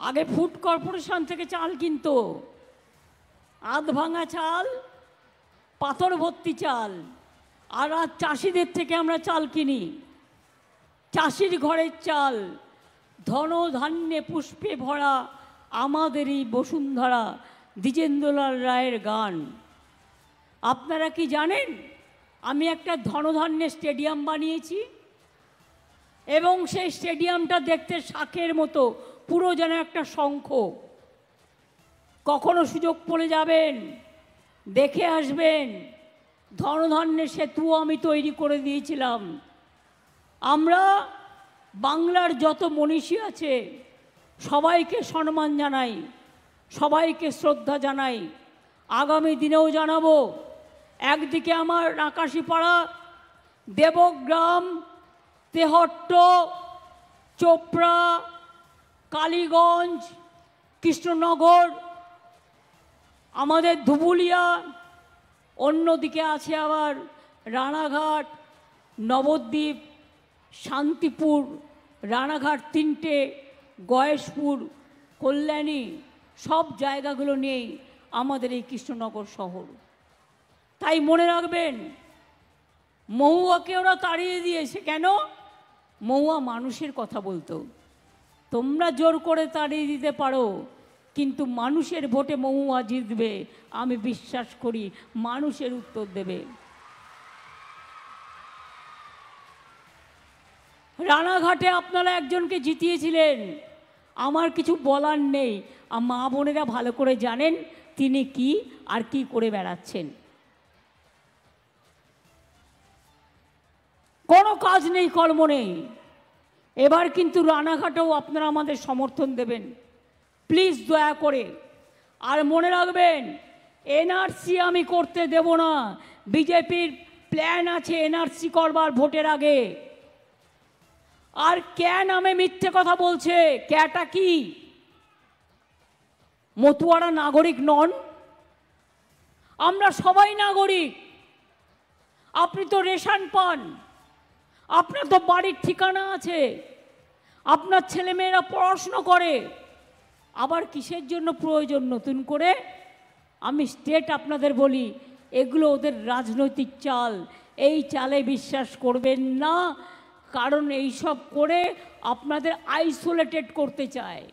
আগে food corporation থেকে চাল কিনতো, আধ ভাঙা চাল, পাথর ভর্তি চাল। আর আজ চাষিদের থেকে আমরা চাল কিনি, চাষির ঘরের চাল। ধন ধান্যে পুষ্পে ভরা আমাদের এই বসুন্ধরা, দ্বিজেন্দ্রলাল রায়ের গান। আপনারা কি জানেন আমি একটা ধনধান্যের স্টেডিয়াম বানিয়েছি, এবং সেই স্টেডিয়ামটা দেখতে শাঁখের মতো, পুরো যেন একটা শঙ্খ। কখনো সুযোগ পড়ে যাবেন, দেখে আসবেন। ধনধান্যের সেতু আমি তৈরি করে দিয়েছিলাম। আমরা বাংলার যত মনীষী আছে সবাইকে সম্মান জানাই, সবাইকে শ্রদ্ধা জানাই, আগামী দিনেও জানাবো। একদিকে আমার নাকাশিপাড়া, দেবগ্রাম, তেহট্ট, চোপড়া, কালীগঞ্জ, কৃষ্ণনগর, আমাদের ধুবুলিয়া, অন্যদিকে আছে আবার রানাঘাট, নবদ্বীপ, শান্তিপুর, রানাঘাট তিনটে, গয়েশপুর, কল্যাণী, সব জায়গাগুলো নিয়েই আমাদের এই কৃষ্ণনগর শহর। তাই মনে রাখবেন, মহুয়াকে ওরা তাড়িয়ে দিয়েছে কেন? মহুয়া মানুষের কথা বলতো। তোমরা জোর করে তাড়িয়ে দিতে পারো, কিন্তু মানুষের ভোটে মহুয়া জিতবে। আমি বিশ্বাস করি মানুষের উত্তর দেবে। রানাঘাটে আপনারা একজনকে জিতিয়েছিলেন, আমার কিছু বলার নেই। মা বোনেরা ভালো করে জানেন তিনি কি আর কি করে বেড়াচ্ছেন। কোনো কাজ নেই, কর্ম নেই। এবার কিন্তু রানাঘাটেও আপনারা আমাদের সমর্থন দেবেন, প্লিজ, দয়া করে। আর মনে রাখবেন, এনআরসি আমি করতে দেব না। বিজেপির প্ল্যান আছে এনআরসি করবার ভোটের আগে। আর ক্যা নামে মিথ্যে কথা বলছে। ক্যাটা কি? মতুয়ারা নাগরিক নন? আমরা সবাই নাগরিক। আপনি তো রেশন পান, আপনার তো বাড়ির ঠিকানা আছে, আপনার ছেলেমেয়েরা পড়াশুনো করে। আবার কিসের জন্য প্রয়োজন নতুন করে? আমি স্টেট আপনাদের বলি, এগুলো ওদের রাজনৈতিক চাল। এই চালে বিশ্বাস করবেন না, কারণ এই সব করে আপনাদের আইসোলেটেড করতে চায়।